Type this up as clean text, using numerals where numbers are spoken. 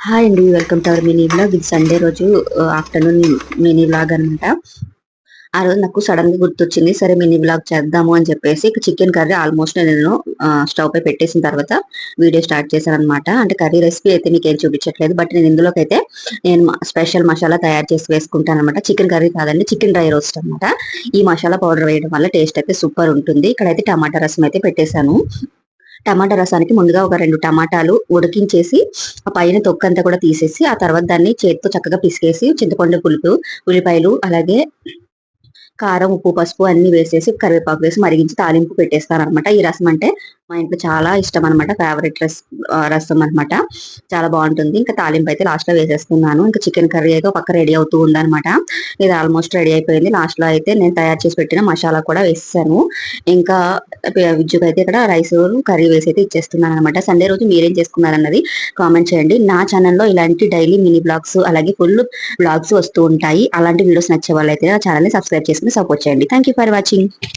Hi అండి. Welcome to our mini vlog. ఇది Sunday రోజు ఆఫ్టర్‌నూన్ మినీ వ్లాగ్ అనమాట. ఆ రోజు నాకు సడెన్‌గా గుర్తొచ్చింది. సరే మినీ వ్లాగ్ చేద్దాము అని చెప్పేసి చికెన్ కర్రీ ఆల్మోస్ట్ నేను స్టవ్ పై పెట్టేసిన తర్వాత వీడియో స్టార్ట్ చేశాననమాట. అంటే కర్రీ రెసిపీ అయితే మీకేం చూపించట్లేదు. బట్ నేను ఇందులోకైతే స్పెషల్ మసాలా తయారు చేసి వేసుకుంటాననమాట. చికెన్ కర్రీ కాదండి. చికెన్ డ్రై రోస్ట్ అనమాట. ఈ మసాలా పౌడర్ వేయడం వల్ల టేస్ట్ అయితే సూపర్ ఉంటుంది. ఇక్కడైతే టమాటా రసం అయితే పెట్టేశాను. టమాటా రసానికి ముందుగా ఒక 2 టమాటాలు ఉడికించేసి, ఆ పైన తొక్కంతా కూడా తీసేసి, ఆ తర్వాత దాన్ని చేత్తో చక్కగా పిసికేసి, చింతపండు పులుపు, ఉల్లిపాయలు, అలాగే కారం, ఉప్పు, పసుపు అన్నీ వేసేసి, కరివేపాకు వేసి మరిగించి తాలింపు పెట్టేస్తాననమాట. ఈ రసం అంటే మా ఇంట్లో చాలా ఇష్టం అనమాట. ఫేవరెట్ రసం అనమాట. చాలా బావుంటుంది. ఇంకా తాలింపయితే లాస్ట్‌లో వేసేస్తున్నాను. ఇంకా చికెన్ కర్రీ అయితే ఒక పక్క రెడీ అవుతూ ఉందనమాట. ఇది ఆల్మోస్ట్ రెడీ అయిపోయింది. లాస్ట్‌లో అయితే నేను తయారు చేసి పెట్టిన మసాలా కూడా వేసేసాను. ఇంకా విజ్జుకైతే ఇక్కడ రైసు, కర్రీ వేసైతే ఇచ్చేస్తున్నాననమాట. సండే రోజు మీరేం చేసుకున్నారన్నది కామెంట్ చేయండి. నా ఛానెల్‌లో ఇలాంటి డైలీ మినీ వ్లాగ్స్, అలాగే ఫుల్ వ్లాగ్స్ వస్తూ ఉంటాయి. అలాంటి వీడియోస్ నచ్చే వాళ్ళైతే నా ఛానెల్‌ని సబ్స్క్రైబ్ చేసుకొని సపోర్ట్ చేయండి. Thank you for watching.